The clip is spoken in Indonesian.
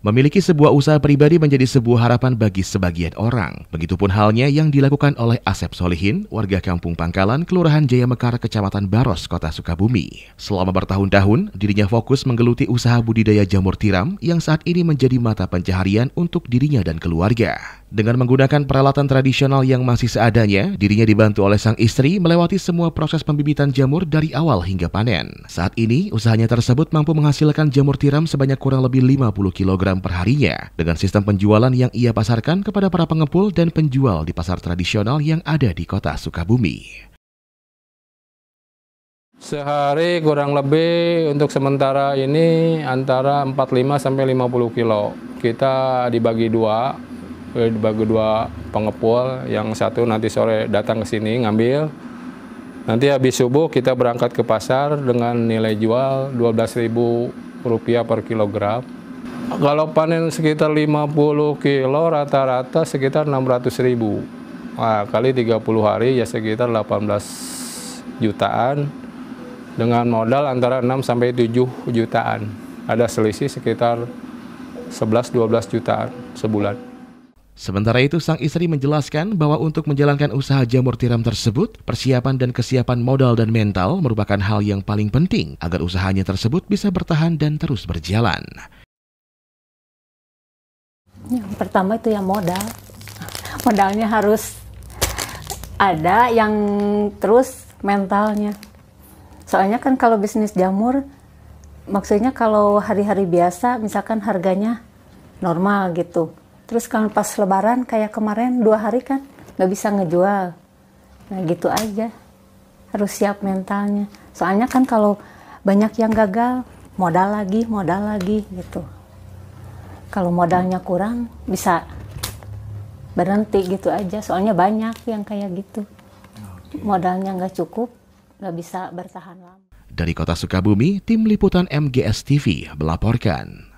Memiliki sebuah usaha pribadi menjadi sebuah harapan bagi sebagian orang. Begitupun halnya yang dilakukan oleh Asep Solihin, warga Kampung Pangkalan, Kelurahan Jaya Mekar, Kecamatan Baros, Kota Sukabumi. Selama bertahun-tahun, dirinya fokus menggeluti usaha budidaya jamur tiram yang saat ini menjadi mata pencaharian untuk dirinya dan keluarga. Dengan menggunakan peralatan tradisional yang masih seadanya, dirinya dibantu oleh sang istri melewati semua proses pembibitan jamur dari awal hingga panen. Saat ini, usahanya tersebut mampu menghasilkan jamur tiram sebanyak kurang lebih 50 kg perharinya, dengan sistem penjualan yang ia pasarkan kepada para pengepul dan penjual di pasar tradisional yang ada di Kota Sukabumi. Sehari kurang lebih untuk sementara ini antara 45 sampai 50 kilo. Kita dibagi dua pengepul, yang satu nanti sore datang ke sini ngambil. Nanti habis subuh kita berangkat ke pasar dengan nilai jual Rp12.000 per kilogram. Kalau panen sekitar 50 kilo rata-rata sekitar 600.000. Nah, kali 30 hari ya sekitar 18 jutaan. Dengan modal antara 6 sampai 7 jutaan. Ada selisih sekitar 11-12 jutaan sebulan. Sementara itu, sang istri menjelaskan bahwa untuk menjalankan usaha jamur tiram tersebut, persiapan dan kesiapan modal dan mental merupakan hal yang paling penting agar usahanya tersebut bisa bertahan dan terus berjalan. Yang pertama itu ya modal. Modalnya harus ada, yang terus mentalnya. Soalnya kan kalau bisnis jamur, maksudnya kalau hari-hari biasa, misalkan harganya normal gitu. Terus kalau pas lebaran kayak kemarin 2 hari kan nggak bisa ngejual. Nah gitu aja, harus siap mentalnya. Soalnya kan kalau banyak yang gagal, modal lagi gitu. Kalau modalnya kurang bisa berhenti gitu aja. Soalnya banyak yang kayak gitu. Modalnya nggak cukup, nggak bisa bertahan lama. Dari Kota Sukabumi, Tim Liputan MGS TV melaporkan.